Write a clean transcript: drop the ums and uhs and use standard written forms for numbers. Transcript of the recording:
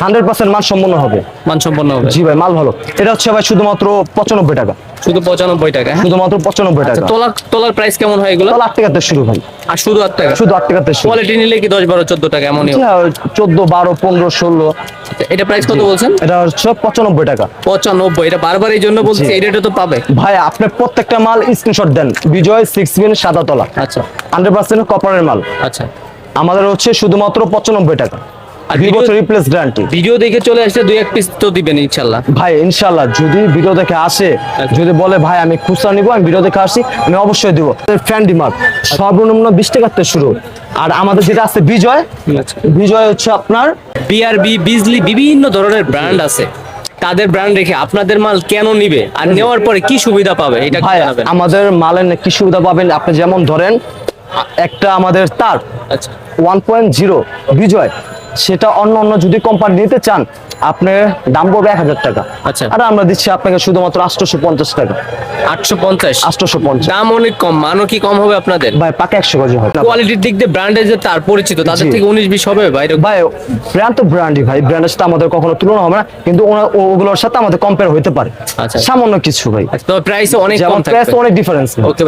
100% মানসম্পন্ন হবে। মানসম্পন্ন হবে। জি ভাই, মাল ভালো। এটা হচ্ছে ভাই শুধুমাত্র 95 টাকা। শুধু 95 টাকা? হ্যাঁ, শুধুমাত্র 95 আচ্ছা, টাকা। তোলার প্রাইস কেমন হয় এগুলো? তাহলে 8 টাকাতে শুরু ভাই। আর শুধু 8 টাকা? শুধু 8 টাকাতে শুরু। কোয়ালিটি নিলে কি 10, 12, 14 টাকা এমনই হবে? 14, 12, 15, 16। এটা প্রাইস কত বলছেন? এটা হচ্ছে 95 টাকা। 95? এটা বারবার এই জন্য বলছি, জি। এই রেটে তো পাবে। ভাই আপনি প্রত্যেকটা মাল স্ক্রিনশট দেন। বিজয় 6 পিন সাদা তলা, আচ্ছা 100% কপারের মাল। আচ্ছা। আমাদের হচ্ছে শুধুমাত্র 95 টাকা। আর 2 বছর রিপ্লেস গ্যারান্টি। ভিডিও দেখে চলে আসলে 2-1 পিস তো দিবেন ইনশাআল্লাহ। ভাই ইনশাআল্লাহ যদি ভিডিও দেখে আসে, যদি বলে ভাই আমি খুচরা নিব, আমি ভিডিও দেখে আসি, আমি অবশ্যই দিব। ফ্যান্ডি মার্ক সর্বনিম্ন 20 টাকা থেকে শুরু। আর আমাদের যেটা আছে বিজয়, বিজয় হচ্ছে আপনার বিআরবি, বিজলি, বিভিন্ন ধরনের ব্র্যান্ড আছে। তাদের ব্র্যান্ড রেখে আপনাদের মাল কেন নিবে আর নেওয়ার পরে কি সুবিধা পাবে এটা ভাই জানাবেন। আমাদের মালের কি সুবিধা পাবেন আপনি, যেমন ধরেন একটা আমাদের তার আচ্ছা 1.0 বিজয়, সেটা অন্য যদি কোম্পানি নিতে চান আপনার দাম পড়বে 1000 টাকা। আচ্ছা। আর আমরা দিচ্ছি আপনাকে শুধুমাত্র 850 টাকা। 850? 850। দাম অনেক কম, মানও কি কম হবে আপনাদের? ভাই পাকা 100 গজ হয়। কোয়ালিটির দিক দিয়ে ব্র্যান্ডের যে তার পরিচিত, তাদের জি। থেকে 19-20 হবে ভাই? ভাই ব্র্যান্ড তো ব্র্যান্ডই ভাই, ব্র্যান্ডের সাথে আমাদের কখনো তুলনা হবে না, কিন্তু ওগুলোর সাথে আমাদের কম্পেয়ার হতে পারে আচ্ছা। সামান্য কিছু ভাই। তো প্রাইস অনেক যেমন কম প্রাইস থাকবে। অনেক ডিফারেন্স। ওকে।